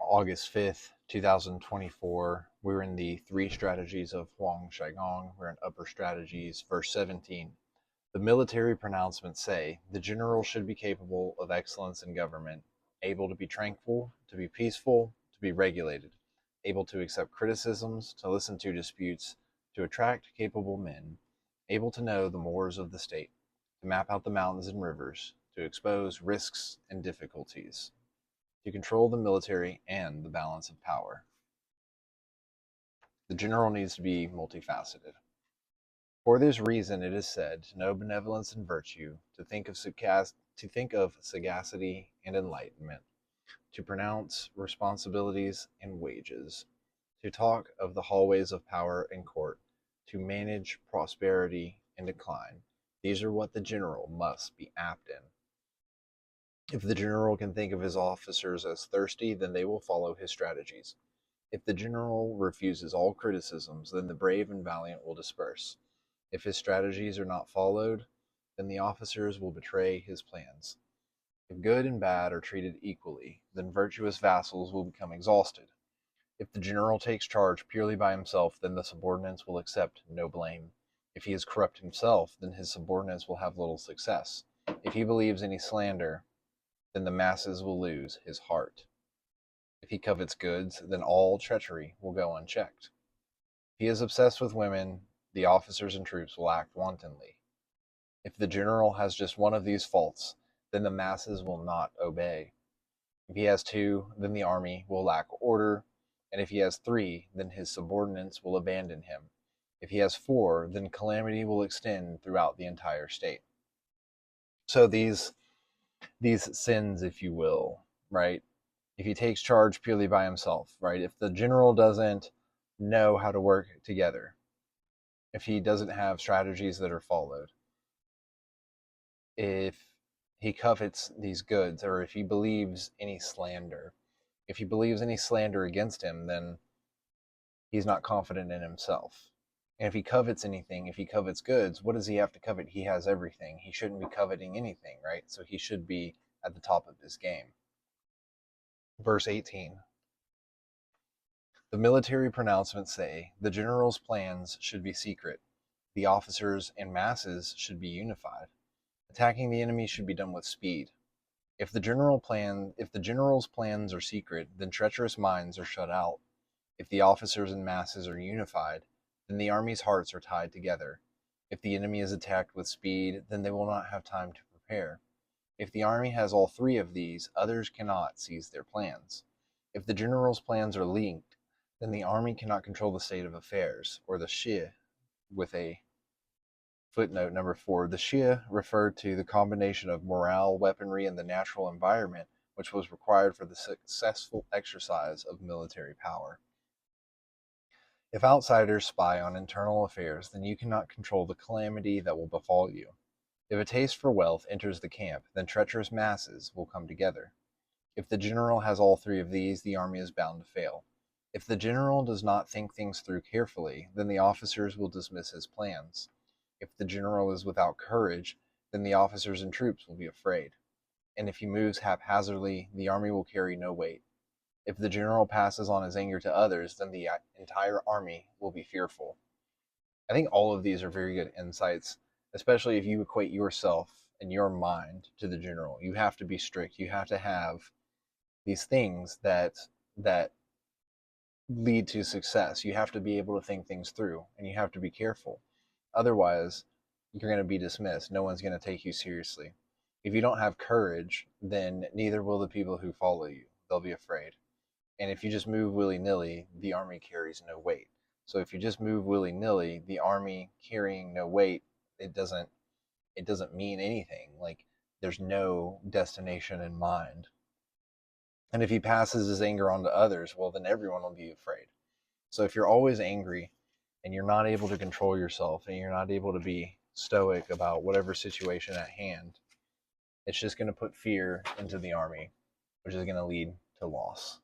August 5th, 2024. We're in the three strategies of Huang Shigong. We're in upper strategies, verse 17. The military pronouncements say the general should be capable of excellence in government, able to be tranquil, to be peaceful, to be regulated, able to accept criticisms, to listen to disputes, to attract capable men, able to know the mores of the state, to map out the mountains and rivers, to expose risks and difficulties, to control the military and the balance of power. The general needs to be multifaceted. For this reason, it is said to know benevolence and virtue, to think of sagacity and enlightenment, to pronounce responsibilities and wages, to talk of the hallways of power and court, to manage prosperity and decline. These are what the general must be apt in. If the general can think of his officers as thirsty, then they will follow his strategies. If the general refuses all criticisms, then the brave and valiant will disperse. If his strategies are not followed, then the officers will betray his plans. If good and bad are treated equally, then virtuous vassals will become exhausted. If the general takes charge purely by himself, then the subordinates will accept no blame. If he is corrupt himself, then his subordinates will have little success. If he believes any slander, then the masses will lose his heart. If he covets goods, then all treachery will go unchecked. If he is obsessed with women, the officers and troops will act wantonly. If the general has just one of these faults, then the masses will not obey. If he has two, then the army will lack order, and if he has three, then his subordinates will abandon him. If he has four, then calamity will extend throughout the entire state. So these sins, if you will, right? If he takes charge purely by himself, right? If the general doesn't know how to work together, if he doesn't have strategies that are followed, if he covets these goods, or if he believes any slander, against him, then he's not confident in himself. And if he covets anything, if he covets goods, what does he have to covet? He has everything. He shouldn't be coveting anything, right? So he should be at the top of his game. Verse 18. The military pronouncements say the general's plans should be secret. The officers and masses should be unified. Attacking the enemy should be done with speed. If the general's plans are secret, then treacherous minds are shut out. If the officers and masses are unified, then the army's hearts are tied together. If the enemy is attacked with speed, then they will not have time to prepare. If the army has all three of these, others cannot seize their plans. If the general's plans are linked, then the army cannot control the state of affairs, or the Shia, with a footnote number 4. The Shia referred to the combination of morale, weaponry, and the natural environment which was required for the successful exercise of military power. If outsiders spy on internal affairs, then you cannot control the calamity that will befall you. If a taste for wealth enters the camp, then treacherous masses will come together. If the general has all three of these, the army is bound to fail. If the general does not think things through carefully, then the officers will dismiss his plans. If the general is without courage, then the officers and troops will be afraid. And if he moves haphazardly, the army will carry no weight. If the general passes on his anger to others, then the entire army will be fearful. I think all of these are very good insights, especially if you equate yourself and your mind to the general. You have to be strict. You have to have these things that lead to success. You have to be able to think things through, and you have to be careful. Otherwise, you're going to be dismissed. No one's going to take you seriously. If you don't have courage, then neither will the people who follow you. They'll be afraid. And if you just move willy-nilly, the army carries no weight. So if you just move willy-nilly, the army carrying no weight, it doesn't mean anything. Like, there's no destination in mind. And if he passes his anger on to others, well, then everyone will be afraid. So if you're always angry and you're not able to control yourself and you're not able to be stoic about whatever situation at hand, it's just going to put fear into the army, which is going to lead to loss.